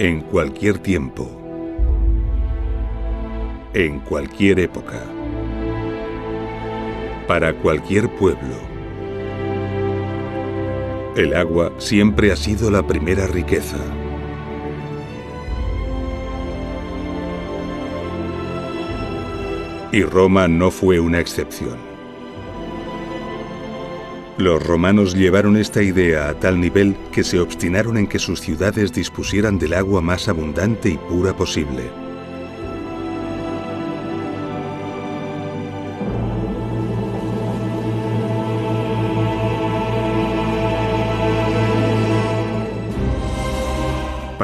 En cualquier tiempo, en cualquier época, para cualquier pueblo, el agua siempre ha sido la primera riqueza. Y Roma no fue una excepción. Los romanos llevaron esta idea a tal nivel que se obstinaron en que sus ciudades dispusieran del agua más abundante y pura posible.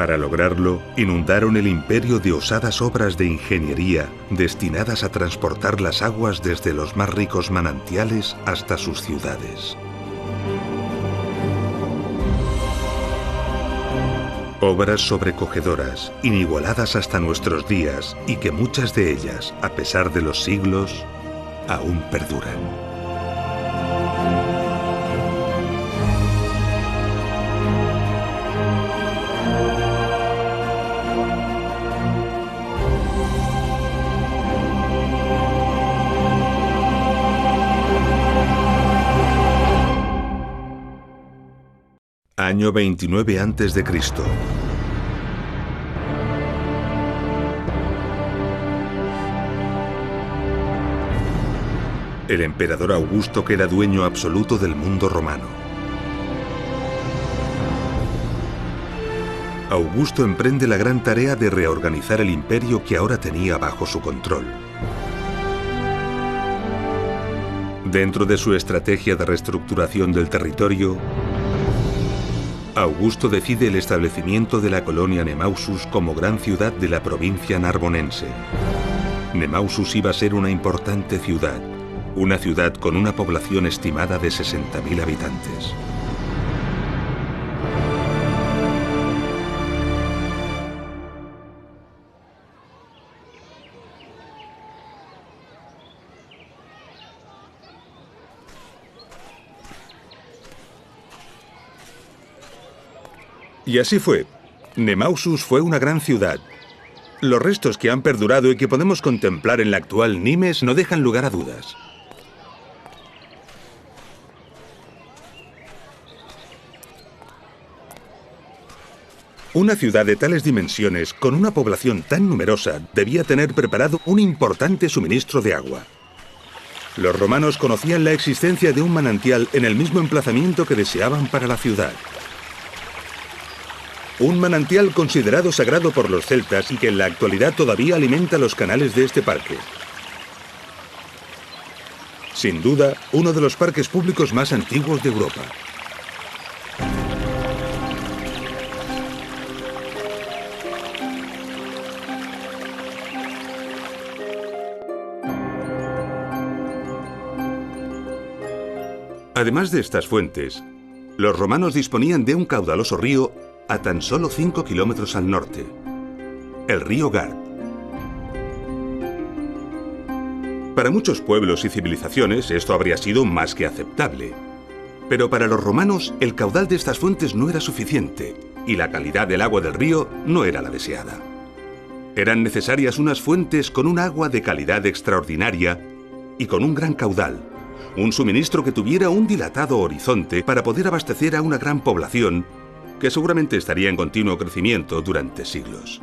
Para lograrlo, inundaron el imperio de osadas obras de ingeniería destinadas a transportar las aguas desde los más ricos manantiales hasta sus ciudades. Obras sobrecogedoras, inigualadas hasta nuestros días y que muchas de ellas, a pesar de los siglos, aún perduran. Año 29 a.C. El emperador Augusto queda dueño absoluto del mundo romano. Augusto emprende la gran tarea de reorganizar el imperio que ahora tenía bajo su control. Dentro de su estrategia de reestructuración del territorio, Augusto decide el establecimiento de la colonia Nemausus como gran ciudad de la provincia narbonense. Nemausus iba a ser una importante ciudad, una ciudad con una población estimada de 60.000 habitantes. Y así fue. Nemausus fue una gran ciudad. Los restos que han perdurado y que podemos contemplar en la actual Nimes no dejan lugar a dudas. Una ciudad de tales dimensiones, con una población tan numerosa, debía tener preparado un importante suministro de agua. Los romanos conocían la existencia de un manantial en el mismo emplazamiento que deseaban para la ciudad. Un manantial considerado sagrado por los celtas y que en la actualidad todavía alimenta los canales de este parque. Sin duda, uno de los parques públicos más antiguos de Europa. Además de estas fuentes, los romanos disponían de un caudaloso río a tan solo 5 kilómetros al norte, el río Gard. Para muchos pueblos y civilizaciones esto habría sido más que aceptable, pero para los romanos el caudal de estas fuentes no era suficiente y la calidad del agua del río no era la deseada. Eran necesarias unas fuentes con un agua de calidad extraordinaria y con un gran caudal, un suministro que tuviera un dilatado horizonte para poder abastecer a una gran población que seguramente estaría en continuo crecimiento durante siglos.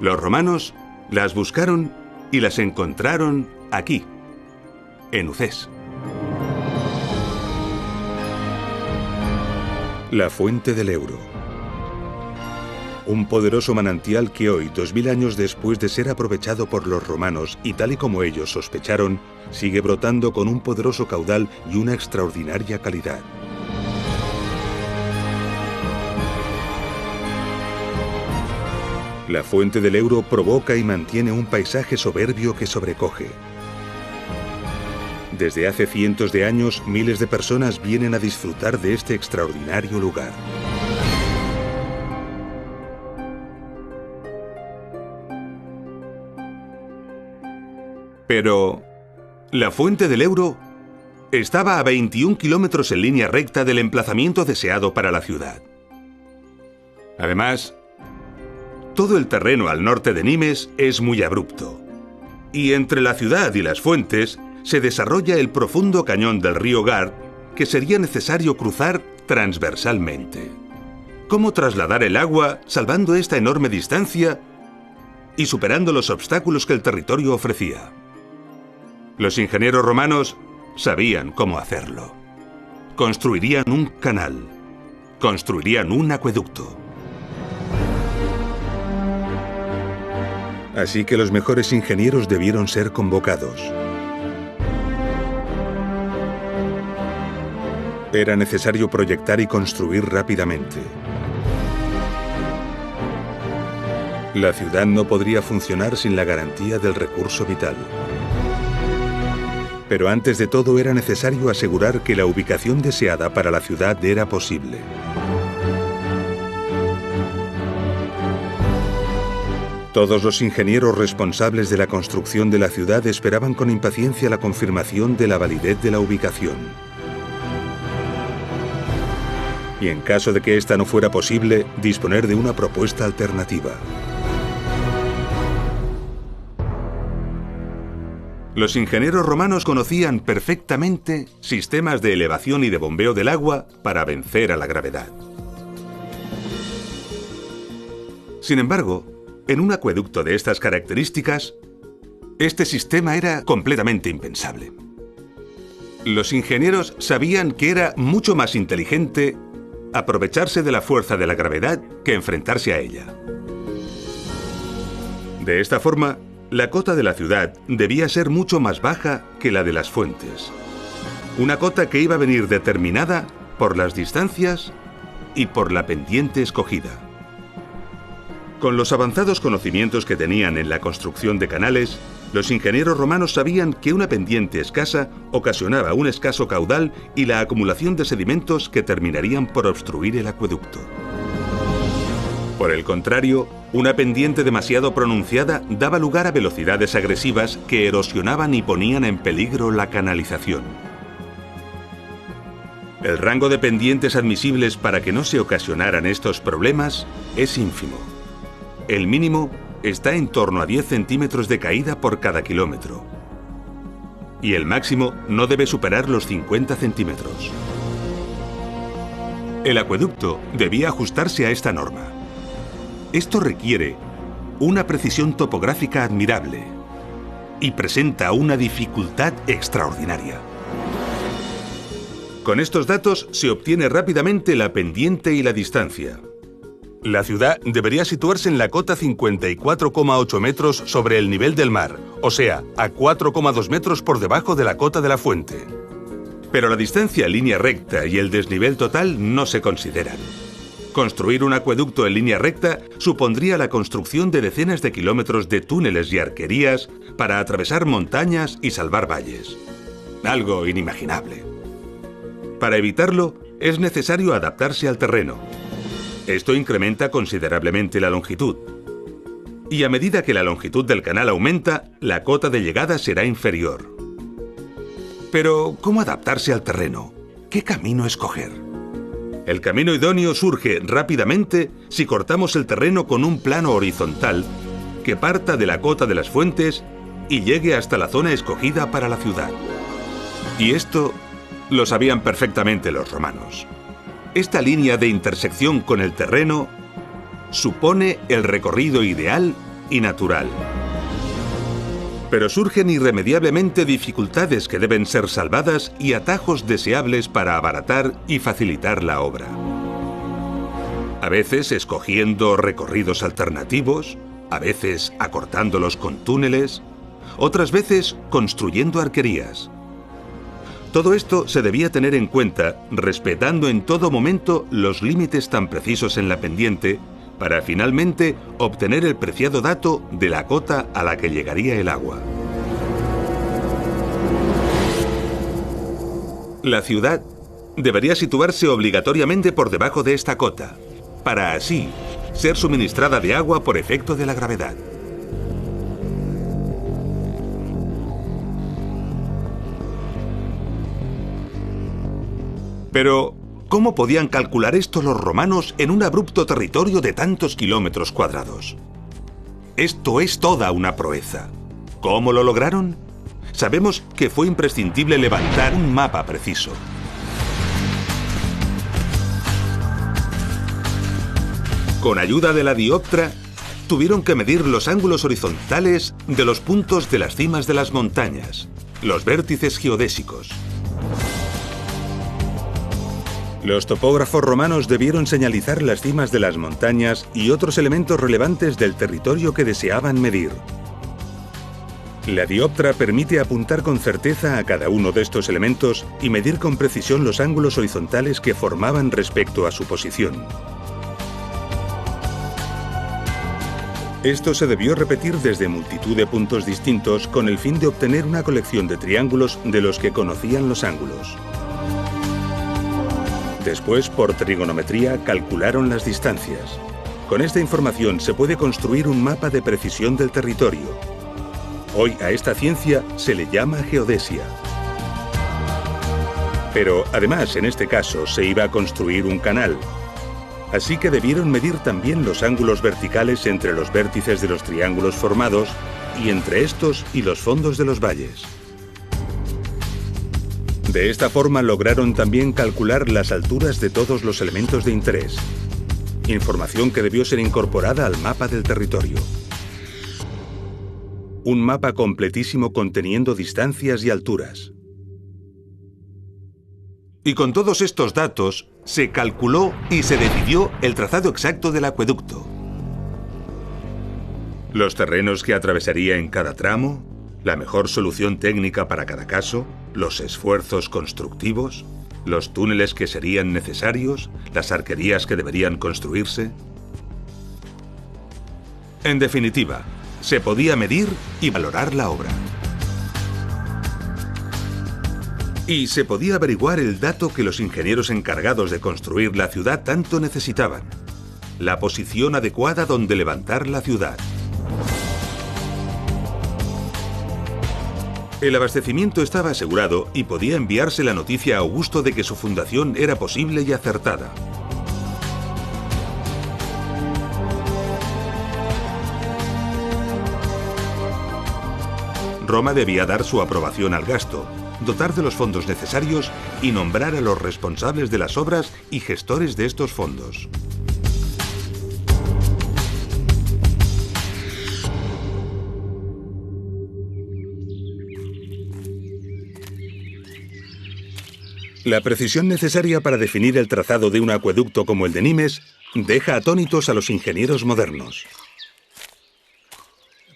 Los romanos las buscaron y las encontraron aquí, en Ucés. La fuente del Euro. Un poderoso manantial que hoy, 2000 años después de ser aprovechado por los romanos y tal y como ellos sospecharon, sigue brotando con un poderoso caudal y una extraordinaria calidad. La fuente del Euro provoca y mantiene un paisaje soberbio que sobrecoge. Desde hace cientos de años, miles de personas vienen a disfrutar de este extraordinario lugar. Pero la fuente del Euro estaba a 21 kilómetros en línea recta del emplazamiento deseado para la ciudad. Además, Todo el terreno al norte de Nimes es muy abrupto. Y entre la ciudad y las fuentes se desarrolla el profundo cañón del río Gard que sería necesario cruzar transversalmente. ¿Cómo trasladar el agua salvando esta enorme distancia y superando los obstáculos que el territorio ofrecía? Los ingenieros romanos sabían cómo hacerlo. Construirían un canal, construirían un acueducto. Así que los mejores ingenieros debieron ser convocados. Era necesario proyectar y construir rápidamente. La ciudad no podría funcionar sin la garantía del recurso vital. Pero antes de todo era necesario asegurar que la ubicación deseada para la ciudad era posible. Todos los ingenieros responsables de la construcción de la ciudad esperaban con impaciencia la confirmación de la validez de la ubicación. Y en caso de que esta no fuera posible, disponer de una propuesta alternativa. Los ingenieros romanos conocían perfectamente sistemas de elevación y de bombeo del agua para vencer a la gravedad. Sin embargo, en un acueducto de estas características, este sistema era completamente impensable. Los ingenieros sabían que era mucho más inteligente aprovecharse de la fuerza de la gravedad que enfrentarse a ella. De esta forma, la cota de la ciudad debía ser mucho más baja que la de las fuentes. Una cota que iba a venir determinada por las distancias y por la pendiente escogida. Con los avanzados conocimientos que tenían en la construcción de canales, los ingenieros romanos sabían que una pendiente escasa ocasionaba un escaso caudal y la acumulación de sedimentos que terminarían por obstruir el acueducto. Por el contrario, una pendiente demasiado pronunciada daba lugar a velocidades agresivas que erosionaban y ponían en peligro la canalización. El rango de pendientes admisibles para que no se ocasionaran estos problemas es ínfimo. El mínimo está en torno a 10 centímetros de caída por cada kilómetro. Y el máximo no debe superar los 50 centímetros. El acueducto debía ajustarse a esta norma. Esto requiere una precisión topográfica admirable y presenta una dificultad extraordinaria. Con estos datos se obtiene rápidamente la pendiente y la distancia. La ciudad debería situarse en la cota 54,8 metros sobre el nivel del mar, o sea, a 4,2 metros por debajo de la cota de la fuente. Pero la distancia en línea recta y el desnivel total no se consideran. Construir un acueducto en línea recta supondría la construcción de decenas de kilómetros de túneles y arquerías para atravesar montañas y salvar valles. Algo inimaginable. Para evitarlo, es necesario adaptarse al terreno. Esto incrementa considerablemente la longitud. Y a medida que la longitud del canal aumenta, la cota de llegada será inferior. Pero, ¿cómo adaptarse al terreno? ¿Qué camino escoger? El camino idóneo surge rápidamente si cortamos el terreno con un plano horizontal que parta de la cota de las fuentes y llegue hasta la zona escogida para la ciudad. Y esto lo sabían perfectamente los romanos. Esta línea de intersección con el terreno supone el recorrido ideal y natural. Pero surgen irremediablemente dificultades que deben ser salvadas y atajos deseables para abaratar y facilitar la obra. A veces escogiendo recorridos alternativos, a veces acortándolos con túneles, otras veces construyendo arquerías. Todo esto se debía tener en cuenta, respetando en todo momento los límites tan precisos en la pendiente, para finalmente obtener el preciado dato de la cota a la que llegaría el agua. La ciudad debería situarse obligatoriamente por debajo de esta cota, para así ser suministrada de agua por efecto de la gravedad. Pero, ¿cómo podían calcular esto los romanos en un abrupto territorio de tantos kilómetros cuadrados? Esto es toda una proeza. ¿Cómo lo lograron? Sabemos que fue imprescindible levantar un mapa preciso. Con ayuda de la dioptra, tuvieron que medir los ángulos horizontales de los puntos de las cimas de las montañas, los vértices geodésicos. Los topógrafos romanos debieron señalizar las cimas de las montañas y otros elementos relevantes del territorio que deseaban medir. La dioptra permite apuntar con certeza a cada uno de estos elementos y medir con precisión los ángulos horizontales que formaban respecto a su posición. Esto se debió repetir desde multitud de puntos distintos con el fin de obtener una colección de triángulos de los que conocían los ángulos. Después, por trigonometría, calcularon las distancias. Con esta información se puede construir un mapa de precisión del territorio. Hoy a esta ciencia se le llama geodesia. Pero además, en este caso, se iba a construir un canal. Así que debieron medir también los ángulos verticales entre los vértices de los triángulos formados y entre estos y los fondos de los valles. De esta forma lograron también calcular las alturas de todos los elementos de interés, información que debió ser incorporada al mapa del territorio. Un mapa completísimo conteniendo distancias y alturas. Y con todos estos datos, se calculó y se decidió el trazado exacto del acueducto. Los terrenos que atravesaría en cada tramo, la mejor solución técnica para cada caso, los esfuerzos constructivos, los túneles que serían necesarios, las arquerías que deberían construirse. En definitiva, se podía medir y valorar la obra. Y se podía averiguar el dato que los ingenieros encargados de construir la ciudad tanto necesitaban: la posición adecuada donde levantar la ciudad. El abastecimiento estaba asegurado y podía enviarse la noticia a Augusto de que su fundación era posible y acertada. Roma debía dar su aprobación al gasto, dotar de los fondos necesarios y nombrar a los responsables de las obras y gestores de estos fondos. La precisión necesaria para definir el trazado de un acueducto como el de Nimes deja atónitos a los ingenieros modernos.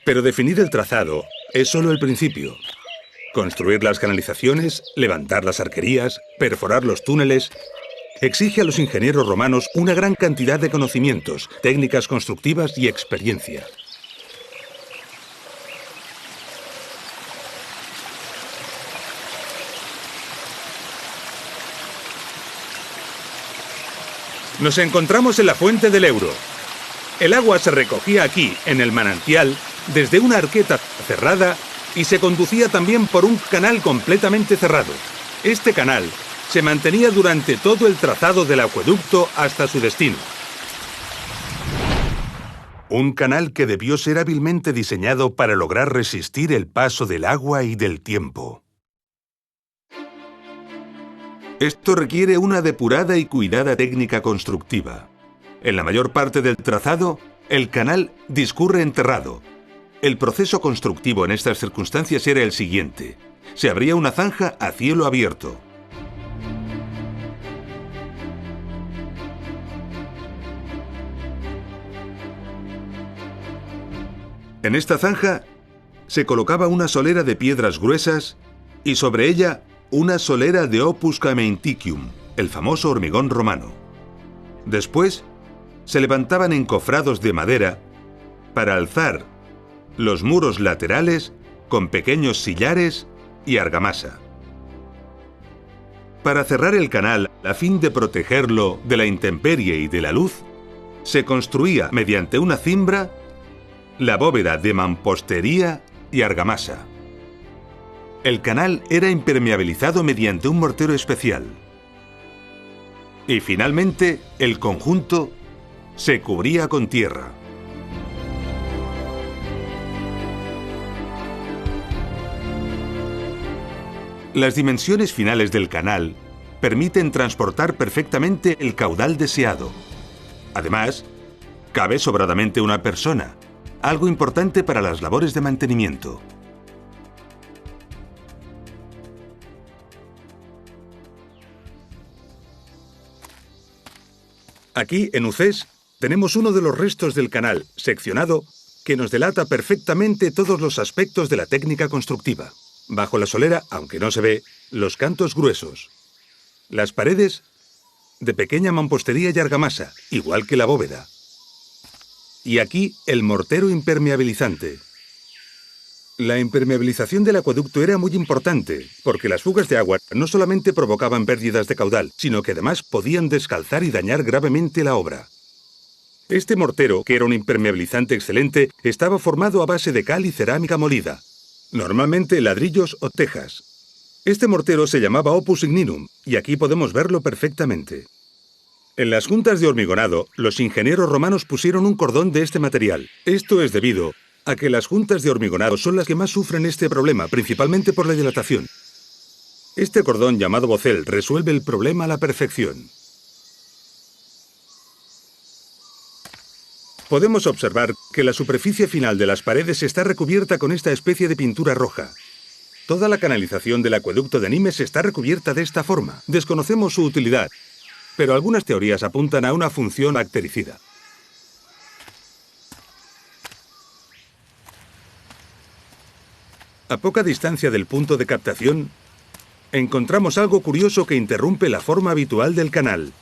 Pero definir el trazado es solo el principio. Construir las canalizaciones, levantar las arquerías, perforar los túneles, exige a los ingenieros romanos una gran cantidad de conocimientos, técnicas constructivas y experiencia. Nos encontramos en la fuente del Euro. El agua se recogía aquí, en el manantial, desde una arqueta cerrada y se conducía también por un canal completamente cerrado. Este canal se mantenía durante todo el trazado del acueducto hasta su destino. Un canal que debió ser hábilmente diseñado para lograr resistir el paso del agua y del tiempo. Esto requiere una depurada y cuidada técnica constructiva. En la mayor parte del trazado, el canal discurre enterrado. El proceso constructivo en estas circunstancias era el siguiente: se abría una zanja a cielo abierto. En esta zanja se colocaba una solera de piedras gruesas y sobre ella una solera de opus caementicium, el famoso hormigón romano. Después se levantaban encofrados de madera para alzar los muros laterales con pequeños sillares y argamasa. Para cerrar el canal, a fin de protegerlo de la intemperie y de la luz, se construía mediante una cimbra la bóveda de mampostería y argamasa. El canal era impermeabilizado mediante un mortero especial. Y finalmente, el conjunto se cubría con tierra. Las dimensiones finales del canal permiten transportar perfectamente el caudal deseado. Además, cabe sobradamente una persona, algo importante para las labores de mantenimiento. Aquí, en Ucés, tenemos uno de los restos del canal, seccionado, que nos delata perfectamente todos los aspectos de la técnica constructiva. Bajo la solera, aunque no se ve, los cantos gruesos. Las paredes, de pequeña mampostería y argamasa, igual que la bóveda. Y aquí, el mortero impermeabilizante. La impermeabilización del acueducto era muy importante, porque las fugas de agua no solamente provocaban pérdidas de caudal, sino que además podían descalzar y dañar gravemente la obra. Este mortero, que era un impermeabilizante excelente, estaba formado a base de cal y cerámica molida, normalmente ladrillos o tejas. Este mortero se llamaba opus igninum, y aquí podemos verlo perfectamente. En las juntas de hormigonado, los ingenieros romanos pusieron un cordón de este material. Esto es debido a que las juntas de hormigonado son las que más sufren este problema, principalmente por la dilatación. Este cordón llamado bocel resuelve el problema a la perfección. Podemos observar que la superficie final de las paredes está recubierta con esta especie de pintura roja. Toda la canalización del acueducto de Nimes está recubierta de esta forma. Desconocemos su utilidad, pero algunas teorías apuntan a una función bactericida. A poca distancia del punto de captación, encontramos algo curioso que interrumpe la forma habitual del canal.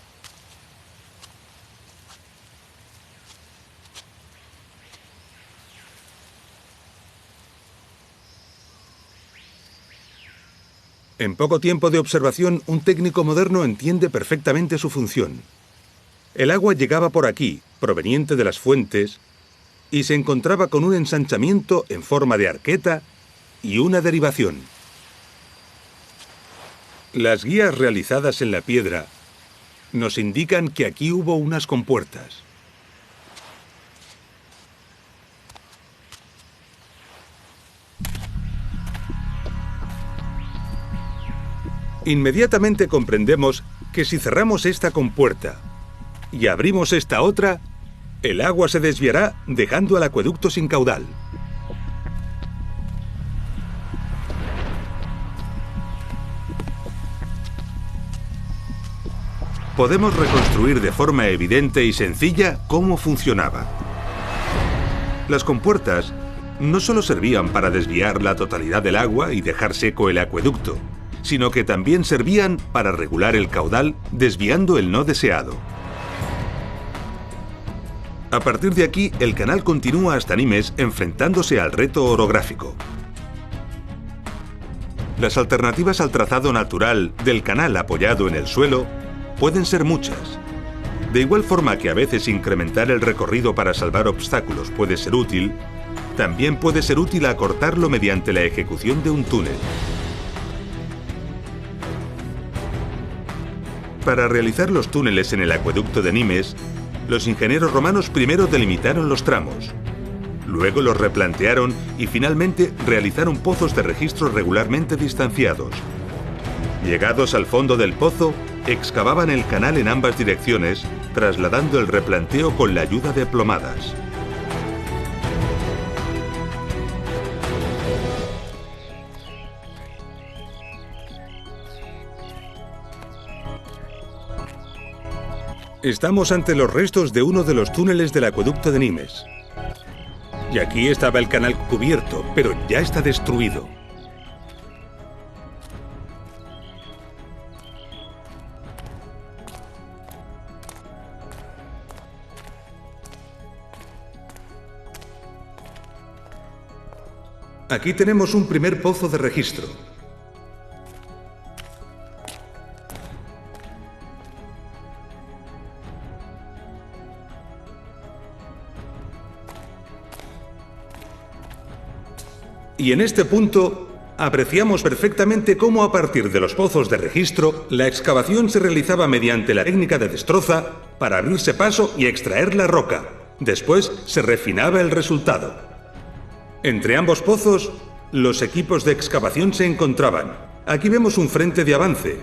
En poco tiempo de observación, un técnico moderno entiende perfectamente su función. El agua llegaba por aquí, proveniente de las fuentes, y se encontraba con un ensanchamiento en forma de arqueta y una derivación. Las guías realizadas en la piedra nos indican que aquí hubo unas compuertas. Inmediatamente comprendemos que si cerramos esta compuerta y abrimos esta otra, el agua se desviará dejando al acueducto sin caudal. Podemos reconstruir de forma evidente y sencilla cómo funcionaba. Las compuertas no solo servían para desviar la totalidad del agua y dejar seco el acueducto, sino que también servían para regular el caudal desviando el no deseado. A partir de aquí, el canal continúa hasta Nimes enfrentándose al reto orográfico. Las alternativas al trazado natural del canal apoyado en el suelo pueden ser muchas. De igual forma que a veces incrementar el recorrido para salvar obstáculos puede ser útil, también puede ser útil acortarlo mediante la ejecución de un túnel. Para realizar los túneles en el acueducto de Nimes, los ingenieros romanos primero delimitaron los tramos, luego los replantearon y finalmente realizaron pozos de registro regularmente distanciados. Llegados al fondo del pozo, excavaban el canal en ambas direcciones, trasladando el replanteo con la ayuda de plomadas. Estamos ante los restos de uno de los túneles del acueducto de Nimes. Y aquí estaba el canal cubierto, pero ya está destruido. Aquí tenemos un primer pozo de registro. Y en este punto, apreciamos perfectamente cómo a partir de los pozos de registro, la excavación se realizaba mediante la técnica de destroza para abrirse paso y extraer la roca. Después se refinaba el resultado. Entre ambos pozos, los equipos de excavación se encontraban. Aquí vemos un frente de avance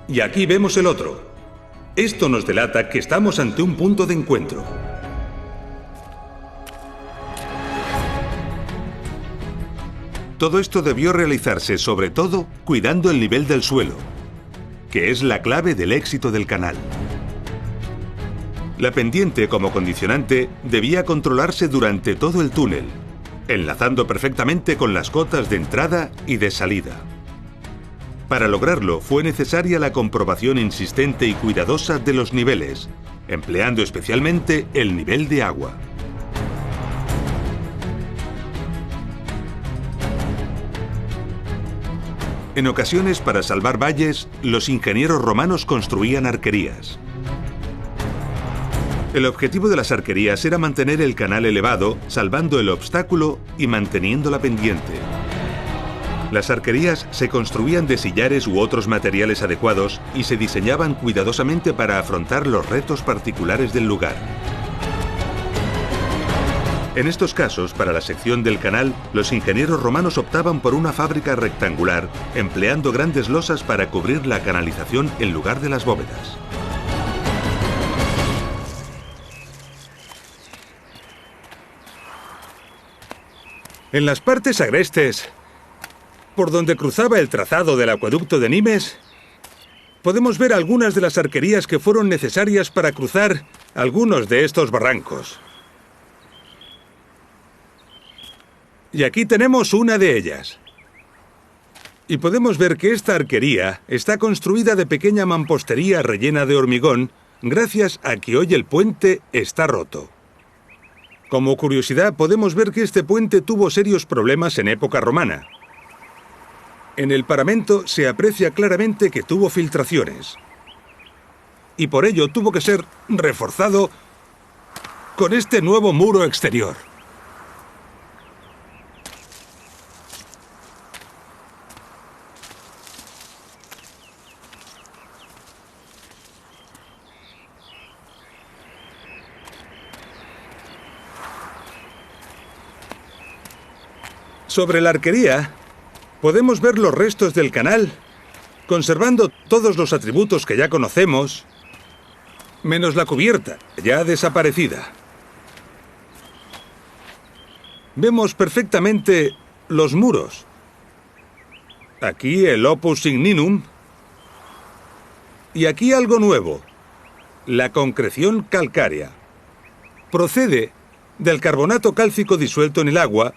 y aquí vemos el otro. Esto nos delata que estamos ante un punto de encuentro. Todo esto debió realizarse sobre todo cuidando el nivel del suelo, que es la clave del éxito del canal. La pendiente como condicionante debía controlarse durante todo el túnel, enlazando perfectamente con las cotas de entrada y de salida. Para lograrlo fue necesaria la comprobación insistente y cuidadosa de los niveles, empleando especialmente el nivel de agua. En ocasiones, para salvar valles, los ingenieros romanos construían arquerías. El objetivo de las arquerías era mantener el canal elevado, salvando el obstáculo y manteniendo la pendiente. Las arquerías se construían de sillares u otros materiales adecuados y se diseñaban cuidadosamente para afrontar los retos particulares del lugar. En estos casos, para la sección del canal, los ingenieros romanos optaban por una fábrica rectangular, empleando grandes losas para cubrir la canalización en lugar de las bóvedas. En las partes agrestes, por donde cruzaba el trazado del acueducto de Nimes, podemos ver algunas de las arquerías que fueron necesarias para cruzar algunos de estos barrancos. Y aquí tenemos una de ellas. Y podemos ver que esta arquería está construida de pequeña mampostería rellena de hormigón, gracias a que hoy el puente está roto. Como curiosidad, podemos ver que este puente tuvo serios problemas en época romana. En el paramento se aprecia claramente que tuvo filtraciones. Y por ello tuvo que ser reforzado con este nuevo muro exterior. Sobre la arquería, podemos ver los restos del canal, conservando todos los atributos que ya conocemos, menos la cubierta, ya desaparecida. Vemos perfectamente los muros. Aquí el opus igninum, y aquí algo nuevo, la concreción calcárea. Procede del carbonato cálcico disuelto en el agua,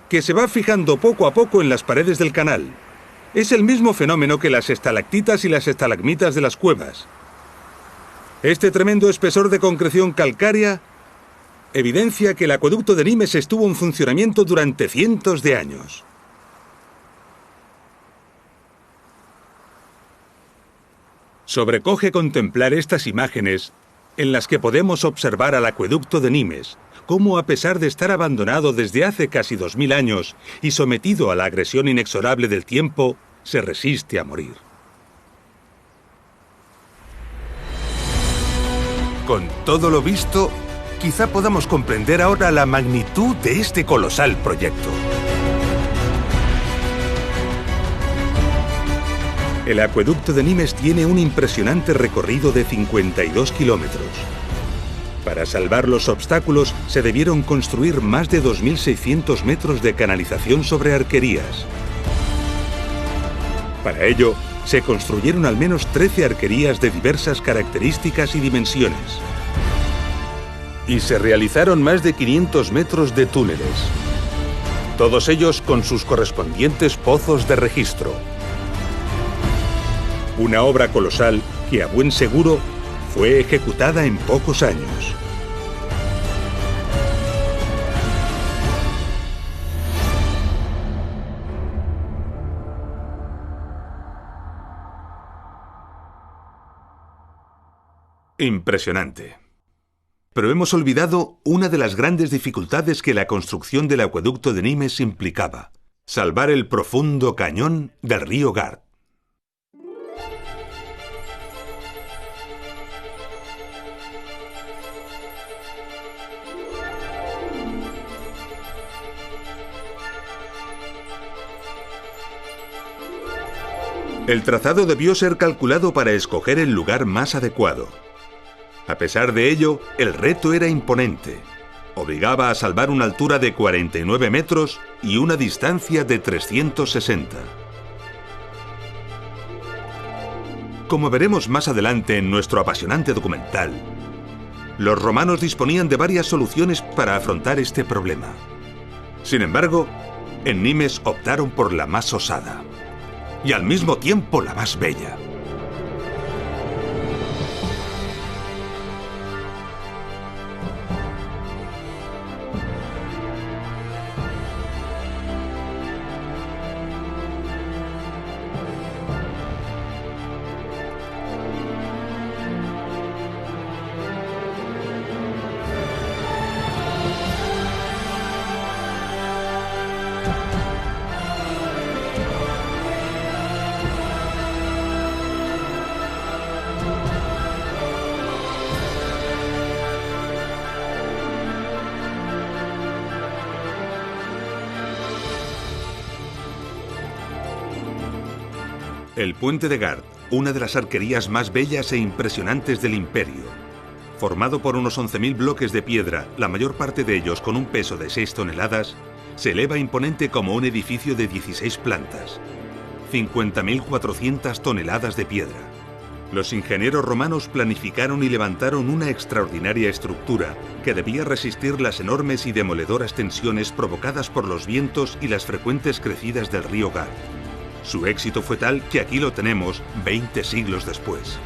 que se va fijando poco a poco en las paredes del canal. Es el mismo fenómeno que las estalactitas y las estalagmitas de las cuevas. Este tremendo espesor de concreción calcárea evidencia que el acueducto de Nimes estuvo en funcionamiento durante cientos de años. Sobrecoge contemplar estas imágenes en las que podemos observar al acueducto de Nimes, cómo a pesar de estar abandonado desde hace casi 2000 años y sometido a la agresión inexorable del tiempo, se resiste a morir. Con todo lo visto, quizá podamos comprender ahora la magnitud de este colosal proyecto. El acueducto de Nimes tiene un impresionante recorrido de 52 kilómetros. Para salvar los obstáculos, se debieron construir más de 2.600 metros de canalización sobre arquerías. Para ello, se construyeron al menos 13 arquerías de diversas características y dimensiones. Y se realizaron más de 500 metros de túneles, todos ellos con sus correspondientes pozos de registro. Una obra colosal que, a buen seguro, fue ejecutada en pocos años. Impresionante. Pero hemos olvidado una de las grandes dificultades que la construcción del acueducto de Nimes implicaba: salvar el profundo cañón del río Gard. El trazado debió ser calculado para escoger el lugar más adecuado. A pesar de ello, el reto era imponente. Obligaba a salvar una altura de 49 metros y una distancia de 360. Como veremos más adelante en nuestro apasionante documental, los romanos disponían de varias soluciones para afrontar este problema. Sin embargo, en Nimes optaron por la más osada y al mismo tiempo la más bella. El puente de Gard, una de las arquerías más bellas e impresionantes del imperio. Formado por unos 11.000 bloques de piedra, la mayor parte de ellos con un peso de 6 toneladas, se eleva imponente como un edificio de 16 plantas. 50.400 toneladas de piedra. Los ingenieros romanos planificaron y levantaron una extraordinaria estructura que debía resistir las enormes y demoledoras tensiones provocadas por los vientos y las frecuentes crecidas del río Gard. Su éxito fue tal que aquí lo tenemos 20 siglos después.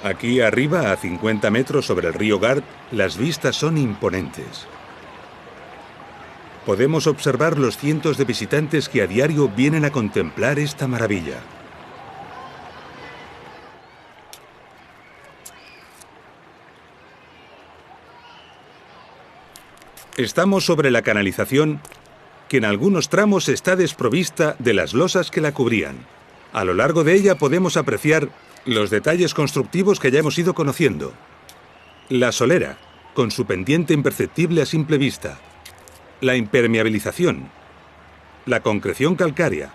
Aquí arriba, a 50 metros sobre el río Gard, las vistas son imponentes. Podemos observar los cientos de visitantes que a diario vienen a contemplar esta maravilla. Estamos sobre la canalización, que en algunos tramos está desprovista de las losas que la cubrían. A lo largo de ella podemos apreciar los detalles constructivos que ya hemos ido conociendo. La solera, con su pendiente imperceptible a simple vista. La impermeabilización. La concreción calcárea.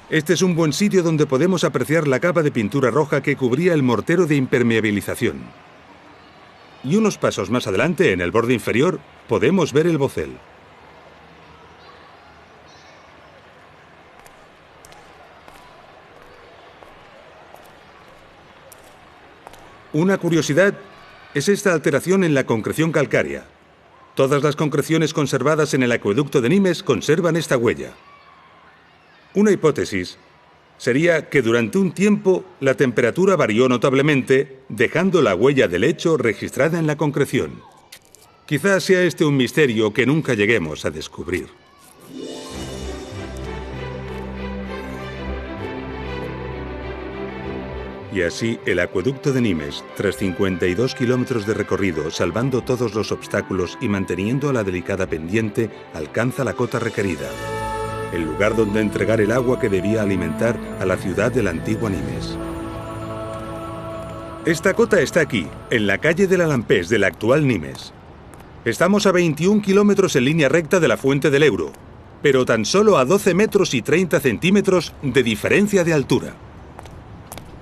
Este es un buen sitio donde podemos apreciar la capa de pintura roja que cubría el mortero de impermeabilización. Y unos pasos más adelante, en el borde inferior, podemos ver el bocel. Una curiosidad es esta alteración en la concreción calcárea. Todas las concreciones conservadas en el acueducto de Nimes conservan esta huella. Una hipótesis sería que durante un tiempo la temperatura varió notablemente, dejando la huella del hecho registrada en la concreción. Quizás sea este un misterio que nunca lleguemos a descubrir. Y así, el acueducto de Nimes, tras 52 kilómetros de recorrido, salvando todos los obstáculos y manteniendo la delicada pendiente, alcanza la cota requerida, el lugar donde entregar el agua que debía alimentar a la ciudad de la antigua Nimes. Esta cota está aquí, en la calle del Alampés de la actual Nimes. Estamos a 21 kilómetros en línea recta de la fuente del Ebro, pero tan solo a 12 metros y 30 centímetros de diferencia de altura.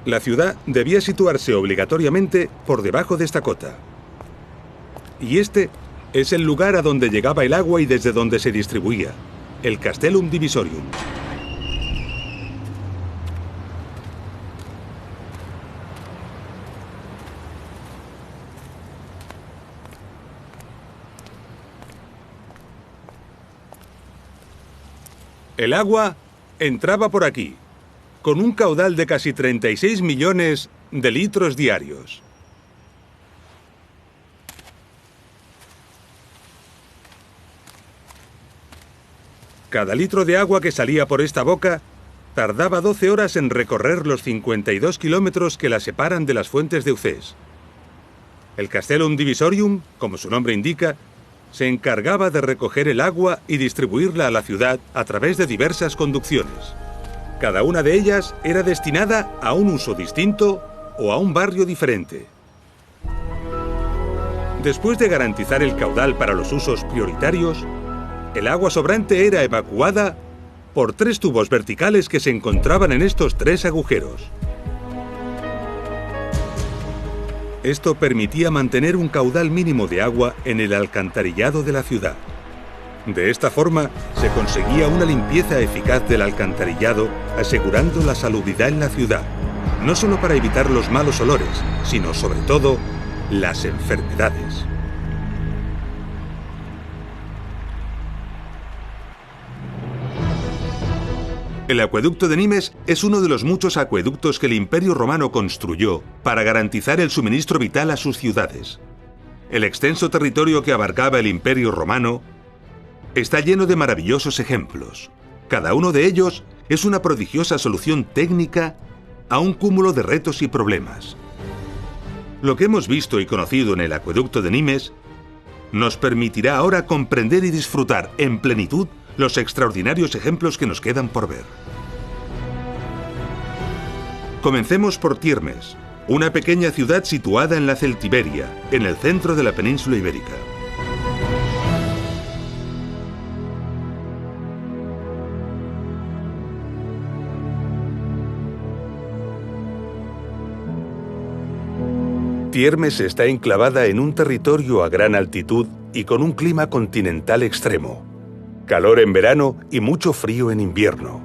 La ciudad debía situarse obligatoriamente por debajo de esta cota. Y este es el lugar a donde llegaba el agua y desde donde se distribuía, el Castellum Divisorium. El agua entraba por aquí, con un caudal de casi 36 millones de litros diarios. Cada litro de agua que salía por esta boca tardaba 12 horas en recorrer los 52 kilómetros que la separan de las fuentes de Ucés. El Castellum Divisorium, como su nombre indica, se encargaba de recoger el agua y distribuirla a la ciudad a través de diversas conducciones. Cada una de ellas era destinada a un uso distinto o a un barrio diferente. Después de garantizar el caudal para los usos prioritarios, el agua sobrante era evacuada por 3 tubos verticales que se encontraban en estos 3 agujeros. Esto permitía mantener un caudal mínimo de agua en el alcantarillado de la ciudad. De esta forma, se conseguía una limpieza eficaz del alcantarillado, asegurando la salubridad en la ciudad, no solo para evitar los malos olores, sino sobre todo las enfermedades. El acueducto de Nimes es uno de los muchos acueductos que el Imperio Romano construyó para garantizar el suministro vital a sus ciudades. El extenso territorio que abarcaba el Imperio Romano está lleno de maravillosos ejemplos. Cada uno de ellos es una prodigiosa solución técnica a un cúmulo de retos y problemas. Lo que hemos visto y conocido en el acueducto de Nimes nos permitirá ahora comprender y disfrutar en plenitud los extraordinarios ejemplos que nos quedan por ver. Comencemos por Tiermes, una pequeña ciudad situada en la Celtiberia, en el centro de la península ibérica. Tiermes está enclavada en un territorio a gran altitud y con un clima continental extremo. Calor en verano y mucho frío en invierno.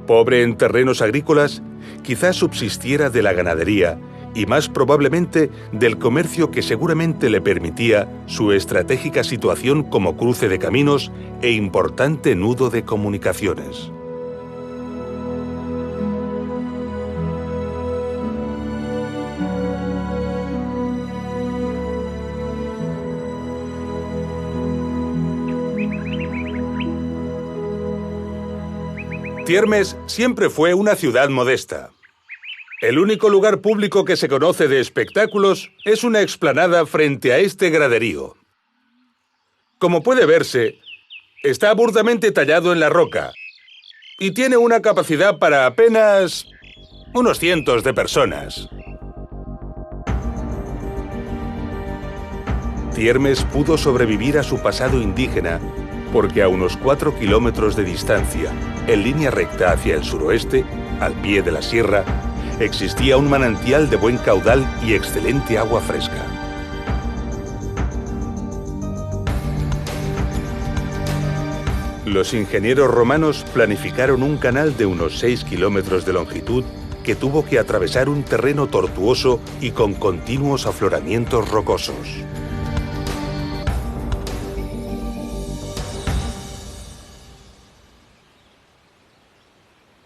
Pobre en terrenos agrícolas, quizás subsistiera de la ganadería y más probablemente del comercio que seguramente le permitía su estratégica situación como cruce de caminos e importante nudo de comunicaciones. Tiermes siempre fue una ciudad modesta. El único lugar público que se conoce de espectáculos es una explanada frente a este graderío. Como puede verse, está burdamente tallado en la roca y tiene una capacidad para apenas unos cientos de personas. Tiermes pudo sobrevivir a su pasado indígena porque a unos 4 kilómetros de distancia, en línea recta hacia el suroeste, al pie de la sierra, existía un manantial de buen caudal y excelente agua fresca. Los ingenieros romanos planificaron un canal de unos 6 kilómetros de longitud que tuvo que atravesar un terreno tortuoso y con continuos afloramientos rocosos.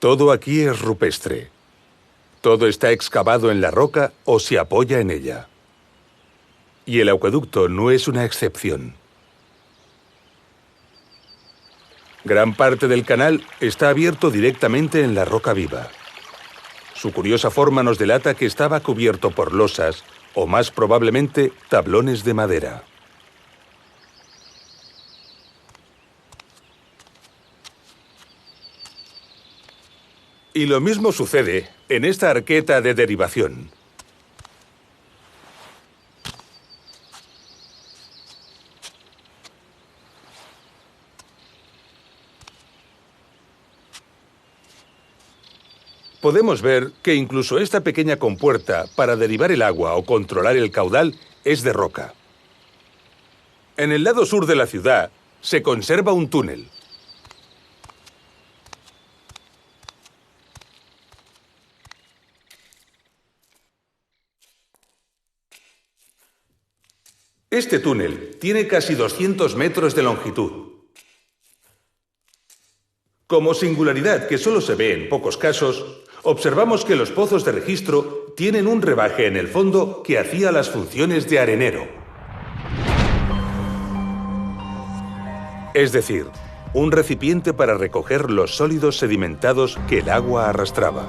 Todo aquí es rupestre. Todo está excavado en la roca o se apoya en ella. Y el acueducto no es una excepción. Gran parte del canal está abierto directamente en la roca viva. Su curiosa forma nos delata que estaba cubierto por losas o más probablemente tablones de madera. Y lo mismo sucede en esta arqueta de derivación. Podemos ver que incluso esta pequeña compuerta para derivar el agua o controlar el caudal es de roca. En el lado sur de la ciudad se conserva un túnel. Este túnel tiene casi 200 metros de longitud. Como singularidad que solo se ve en pocos casos, observamos que los pozos de registro tienen un rebaje en el fondo que hacía las funciones de arenero. Es decir, un recipiente para recoger los sólidos sedimentados que el agua arrastraba.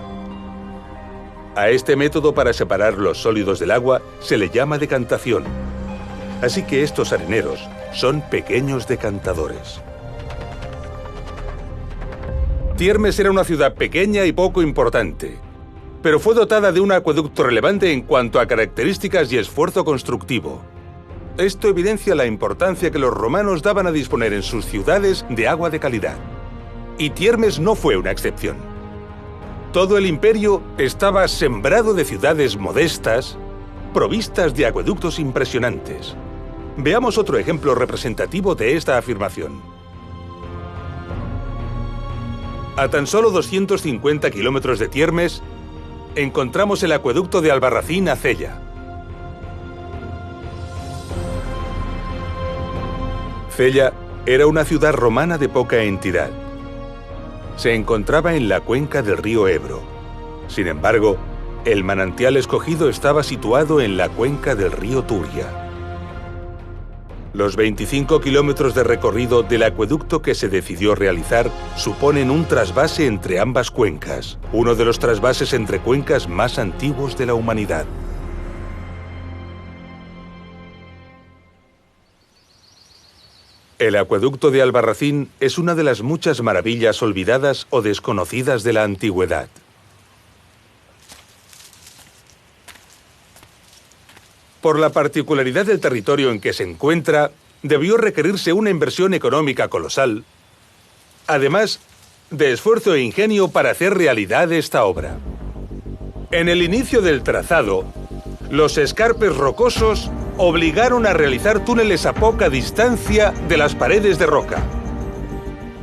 A este método para separar los sólidos del agua se le llama decantación. Así que estos areneros son pequeños decantadores. Tiermes era una ciudad pequeña y poco importante, pero fue dotada de un acueducto relevante en cuanto a características y esfuerzo constructivo. Esto evidencia la importancia que los romanos daban a disponer en sus ciudades de agua de calidad. Y Tiermes no fue una excepción. Todo el imperio estaba sembrado de ciudades modestas, provistas de acueductos impresionantes. Veamos otro ejemplo representativo de esta afirmación. A tan solo 250 kilómetros de Tiermes, encontramos el acueducto de Albarracín a Cella. Cella era una ciudad romana de poca entidad. Se encontraba en la cuenca del río Ebro. Sin embargo, el manantial escogido estaba situado en la cuenca del río Turia. Los 25 kilómetros de recorrido del acueducto que se decidió realizar suponen un trasvase entre ambas cuencas, uno de los trasvases entre cuencas más antiguos de la humanidad. El acueducto de Albarracín es una de las muchas maravillas olvidadas o desconocidas de la antigüedad. Por la particularidad del territorio en que se encuentra, debió requerirse una inversión económica colosal, además de esfuerzo e ingenio para hacer realidad esta obra. En el inicio del trazado, los escarpes rocosos obligaron a realizar túneles a poca distancia de las paredes de roca.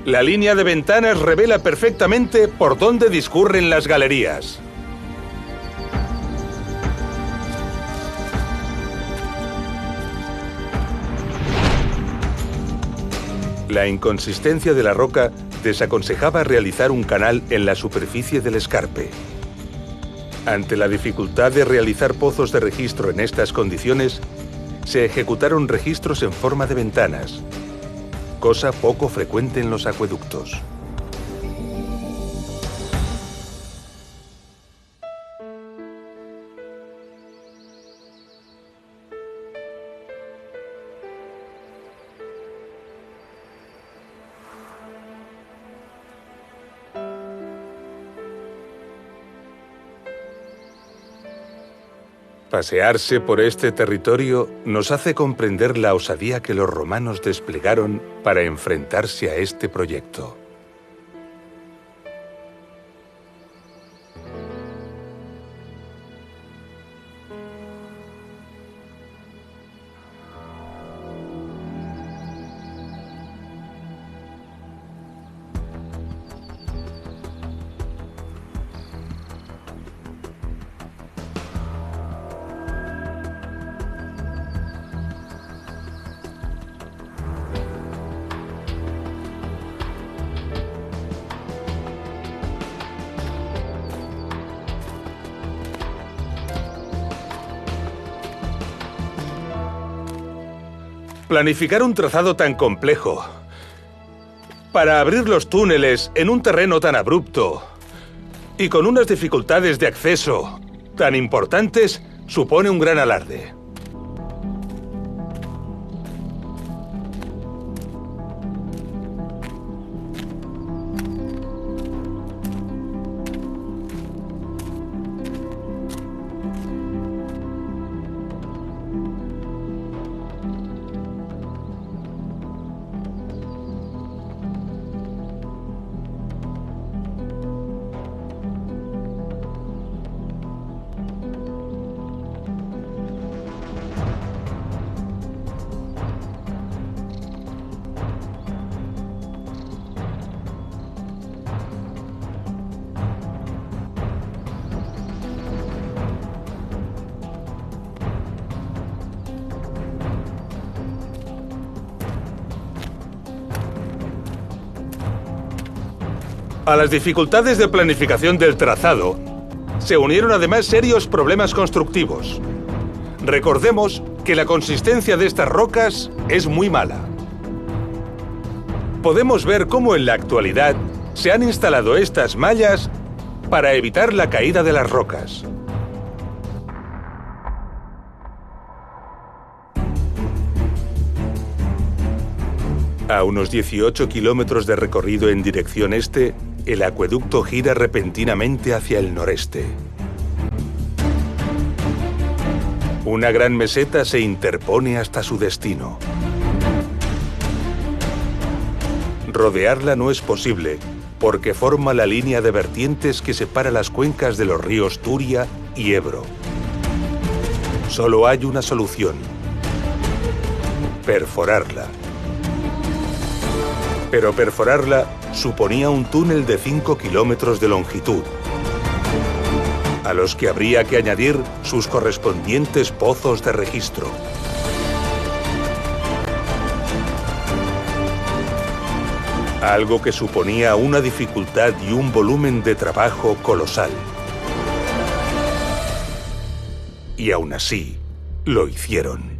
La línea de ventanas revela perfectamente por dónde discurren las galerías. La inconsistencia de la roca desaconsejaba realizar un canal en la superficie del escarpe. Ante la dificultad de realizar pozos de registro en estas condiciones, se ejecutaron registros en forma de ventanas, cosa poco frecuente en los acueductos. Pasearse por este territorio nos hace comprender la osadía que los romanos desplegaron para enfrentarse a este proyecto. Planificar un trazado tan complejo para abrir los túneles en un terreno tan abrupto y con unas dificultades de acceso tan importantes supone un gran alarde. A las dificultades de planificación del trazado se unieron además serios problemas constructivos. Recordemos que la consistencia de estas rocas es muy mala. podemos ver cómo en la actualidad se han instalado estas mallas para evitar la caída de las rocas. A unos 18 kilómetros de recorrido en dirección este, el acueducto gira repentinamente hacia el noreste. Una gran meseta se interpone hasta su destino. Rodearla no es posible, porque forma la línea de vertientes que separa las cuencas de los ríos Turia y Ebro. Solo hay una solución: perforarla. Pero perforarla suponía un túnel de 5 kilómetros de longitud, a los que habría que añadir sus correspondientes pozos de registro. Algo que suponía una dificultad y un volumen de trabajo colosal. Y aún así, lo hicieron.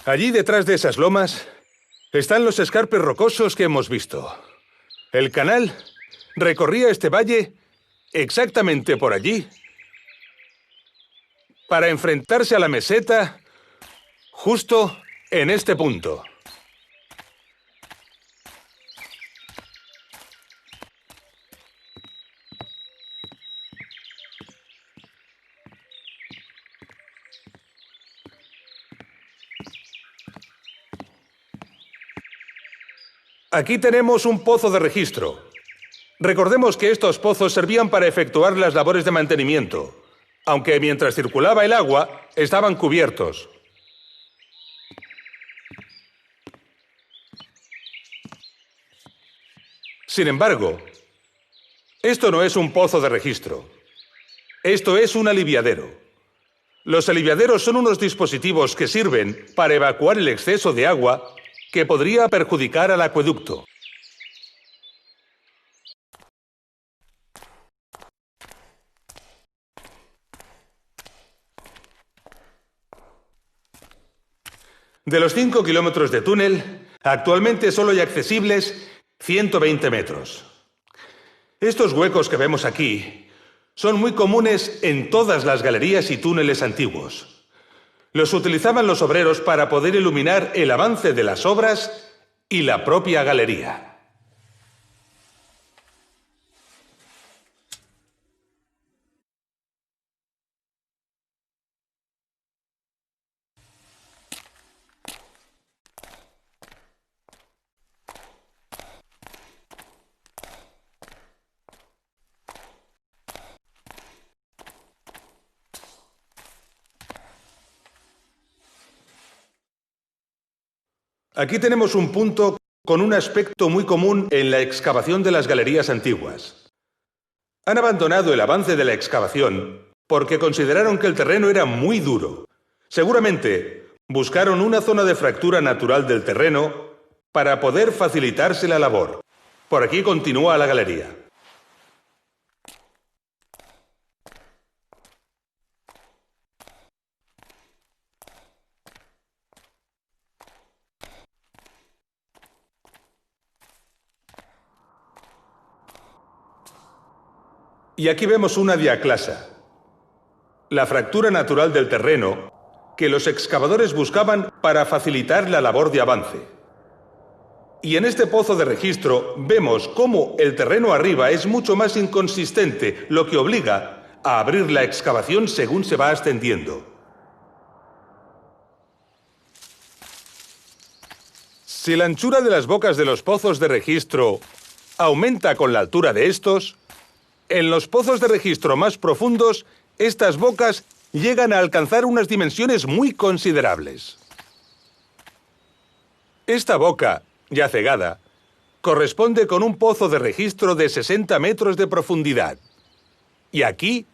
Allí detrás de esas lomas están los escarpes rocosos que hemos visto. El canal recorría este valle exactamente por allí para enfrentarse a la meseta justo en este punto. Aquí tenemos un pozo de registro. Recordemos que estos pozos servían para efectuar las labores de mantenimiento, aunque mientras circulaba el agua, estaban cubiertos. Sin embargo, esto no es un pozo de registro. Esto es un aliviadero. Los aliviaderos son unos dispositivos que sirven para evacuar el exceso de agua que podría perjudicar al acueducto. De los 5 kilómetros de túnel, actualmente solo hay accesibles 120 metros. Estos huecos que vemos aquí son muy comunes en todas las galerías y túneles antiguos. Los utilizaban los obreros para poder iluminar el avance de las obras y la propia galería. Aquí tenemos un punto con un aspecto muy común en la excavación de las galerías antiguas. Han abandonado el avance de la excavación porque consideraron que el terreno era muy duro. Seguramente buscaron una zona de fractura natural del terreno para poder facilitarse la labor. Por aquí continúa la galería. Y aquí vemos una diaclasa, la fractura natural del terreno que los excavadores buscaban para facilitar la labor de avance. Y en este pozo de registro vemos cómo el terreno arriba es mucho más inconsistente, lo que obliga a abrir la excavación según se va ascendiendo. Si la anchura de las bocas de los pozos de registro aumenta con la altura de estos, en los pozos de registro más profundos, estas bocas llegan a alcanzar unas dimensiones muy considerables. Esta boca, ya cegada, corresponde con un pozo de registro de 60 metros de profundidad. Y aquí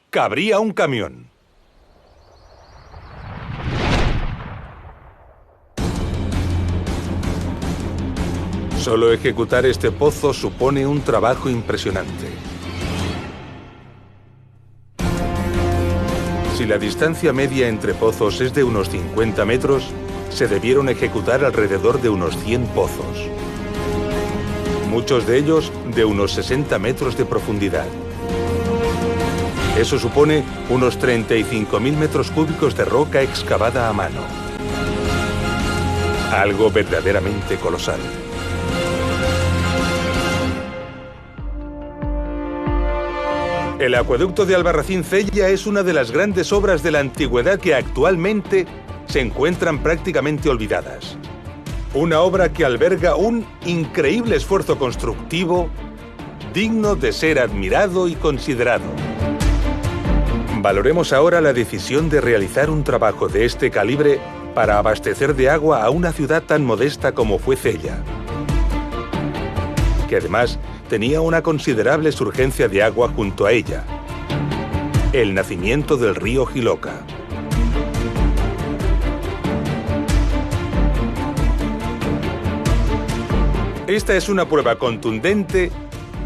cabría un camión. Solo ejecutar este pozo supone un trabajo impresionante. Si la distancia media entre pozos es de unos 50 metros, se debieron ejecutar alrededor de unos 100 pozos. Muchos de ellos de unos 60 metros de profundidad. Eso supone unos 35.000 metros cúbicos de roca excavada a mano. Algo verdaderamente colosal. El acueducto de Albarracín-Cella es una de las grandes obras de la antigüedad que actualmente se encuentran prácticamente olvidadas. Una obra que alberga un increíble esfuerzo constructivo digno de ser admirado y considerado. Valoremos ahora la decisión de realizar un trabajo de este calibre para abastecer de agua a una ciudad tan modesta como fue Cella, que además tenía una considerable surgencia de agua junto a ella, el nacimiento del río Jiloca. Esta es una prueba contundente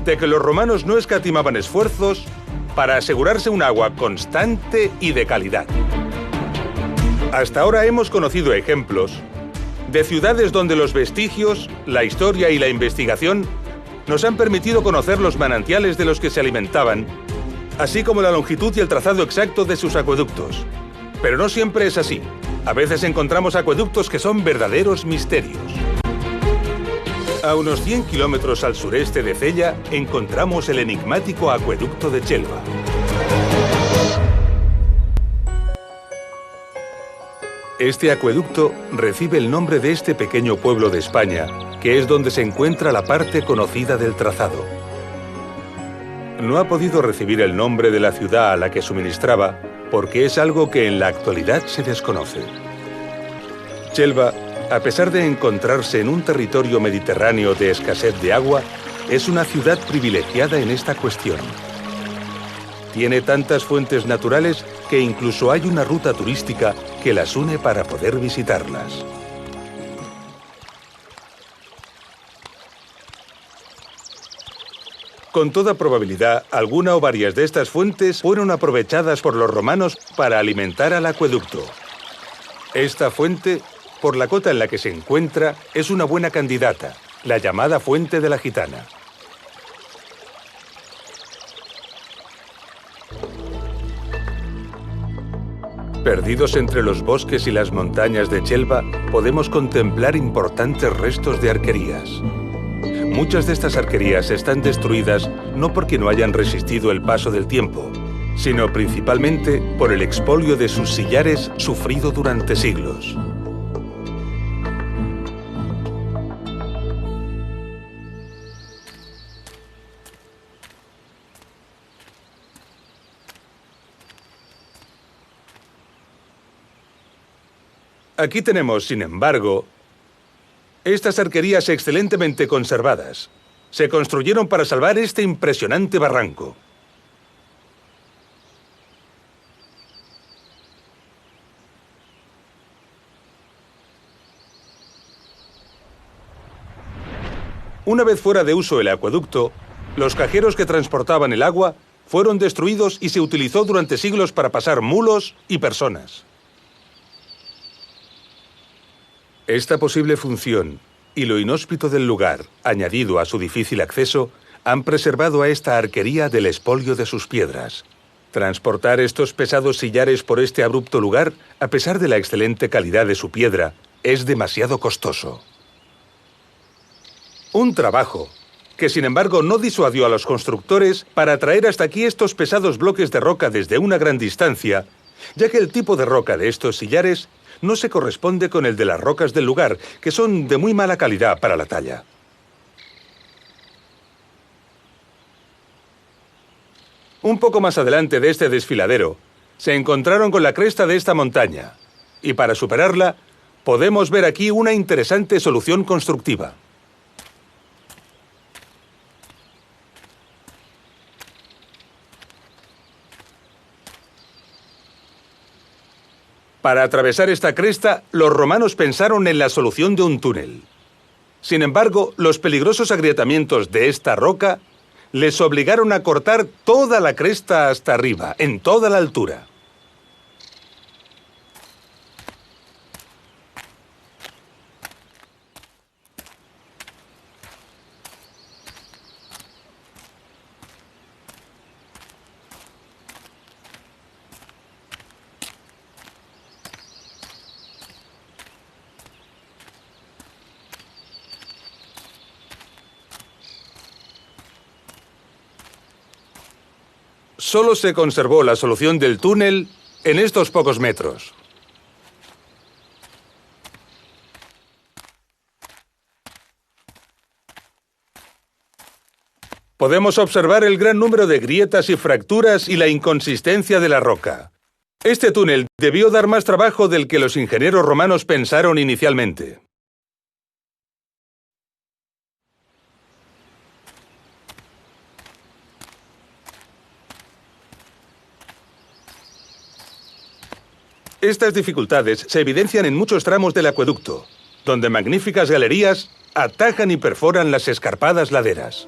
de que los romanos no escatimaban esfuerzos para asegurarse un agua constante y de calidad. Hasta ahora hemos conocido ejemplos de ciudades donde los vestigios, la historia y la investigación nos han permitido conocer los manantiales de los que se alimentaban, así como la longitud y el trazado exacto de sus acueductos. Pero no siempre es así. A veces encontramos acueductos que son verdaderos misterios. A unos 100 kilómetros al sureste de Cella encontramos el enigmático acueducto de Chelva. Este acueducto recibe el nombre de este pequeño pueblo de España, que es donde se encuentra la parte conocida del trazado. No ha podido recibir el nombre de la ciudad a la que suministraba porque es algo que en la actualidad se desconoce. Chelva, a pesar de encontrarse en un territorio mediterráneo de escasez de agua, es una ciudad privilegiada en esta cuestión. Tiene tantas fuentes naturales que incluso hay una ruta turística que las une para poder visitarlas. Con toda probabilidad, alguna o varias de estas fuentes fueron aprovechadas por los romanos para alimentar al acueducto. Esta fuente, por la cota en la que se encuentra, es una buena candidata, la llamada Fuente de la Gitana. Perdidos entre los bosques y las montañas de Chelva, podemos contemplar importantes restos de arquerías. Muchas de estas arquerías están destruidas no porque no hayan resistido el paso del tiempo, sino principalmente por el expolio de sus sillares sufrido durante siglos. Aquí tenemos, sin embargo, estas arquerías excelentemente conservadas. Se construyeron para salvar este impresionante barranco. Una vez fuera de uso el acueducto, los cajeros que transportaban el agua fueron destruidos y se utilizó durante siglos para pasar mulos y personas. Esta posible función y lo inhóspito del lugar, añadido a su difícil acceso, han preservado a esta arquería del expolio de sus piedras. Transportar estos pesados sillares por este abrupto lugar, a pesar de la excelente calidad de su piedra, es demasiado costoso. Un trabajo que, sin embargo, no disuadió a los constructores para traer hasta aquí estos pesados bloques de roca desde una gran distancia, ya que el tipo de roca de estos sillares no se corresponde con el de las rocas del lugar, que son de muy mala calidad para la talla. Un poco más adelante de este desfiladero, se encontraron con la cresta de esta montaña, y para superarla, podemos ver aquí una interesante solución constructiva. Para atravesar esta cresta, los romanos pensaron en la solución de un túnel. Sin embargo, los peligrosos agrietamientos de esta roca les obligaron a cortar toda la cresta hasta arriba, en toda la altura. solo se conservó la solución del túnel en estos pocos metros. Podemos observar el gran número de grietas y fracturas y la inconsistencia de la roca. Este túnel debió dar más trabajo del que los ingenieros romanos pensaron inicialmente. Estas dificultades se evidencian en muchos tramos del acueducto, donde magníficas galerías atajan y perforan las escarpadas laderas.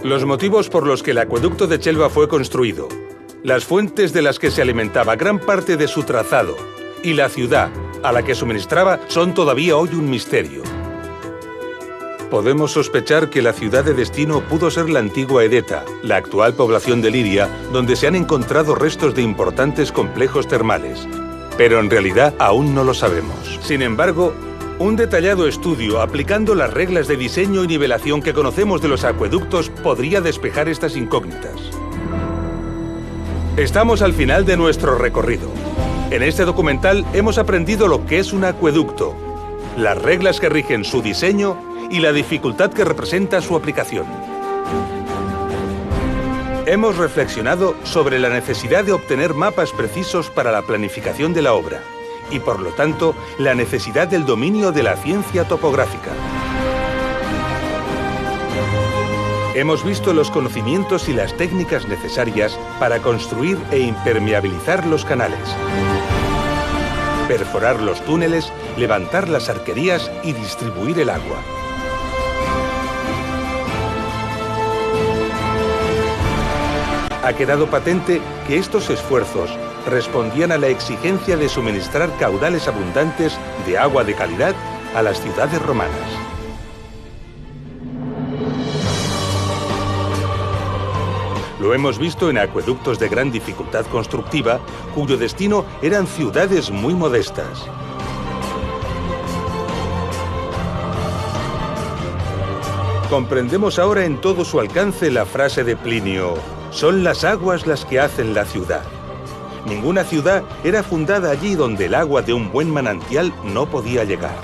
Los motivos por los que el acueducto de Chelva fue construido, las fuentes de las que se alimentaba gran parte de su trazado y la ciudad a la que suministraba son todavía hoy un misterio. Podemos sospechar que la ciudad de destino pudo ser la antigua Edeta, la actual población de Liria, donde se han encontrado restos de importantes complejos termales, pero en realidad aún no lo sabemos. Sin embargo, un detallado estudio aplicando las reglas de diseño y nivelación que conocemos de los acueductos podría despejar estas incógnitas. Estamos al final de nuestro recorrido. En este documental hemos aprendido lo que es un acueducto, las reglas que rigen su diseño y la dificultad que representa su aplicación. Hemos reflexionado sobre la necesidad de obtener mapas precisos para la planificación de la obra y, por lo tanto, la necesidad del dominio de la ciencia topográfica. Hemos visto los conocimientos y las técnicas necesarias para construir e impermeabilizar los canales, perforar los túneles, levantar las arquerías y distribuir el agua. Ha quedado patente que estos esfuerzos respondían a la exigencia de suministrar caudales abundantes de agua de calidad a las ciudades romanas. Lo hemos visto en acueductos de gran dificultad constructiva, cuyo destino eran ciudades muy modestas. Comprendemos ahora en todo su alcance la frase de Plinio: «Son las aguas las que hacen la ciudad». Ninguna ciudad era fundada allí donde el agua de un buen manantial no podía llegar.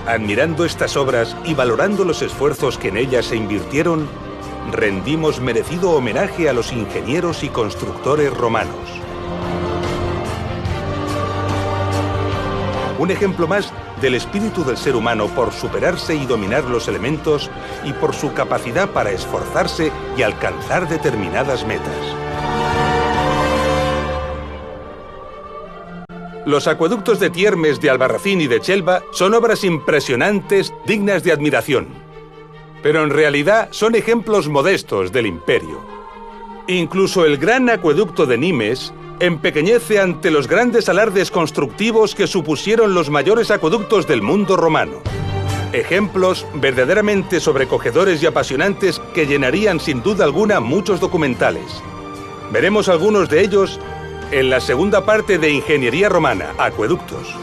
Admirando estas obras y valorando los esfuerzos que en ellas se invirtieron, rendimos merecido homenaje a los ingenieros y constructores romanos. Un ejemplo más del espíritu del ser humano por superarse y dominar los elementos y por su capacidad para esforzarse y alcanzar determinadas metas. Los acueductos de Tiermes, de Albarracín y de Chelva son obras impresionantes, dignas de admiración. Pero en realidad son ejemplos modestos del imperio. Incluso el gran acueducto de Nimes empequeñece ante los grandes alardes constructivos que supusieron los mayores acueductos del mundo romano. Ejemplos verdaderamente sobrecogedores y apasionantes que llenarían sin duda alguna muchos documentales. Veremos algunos de ellos en la segunda parte de Ingeniería Romana, Acueductos.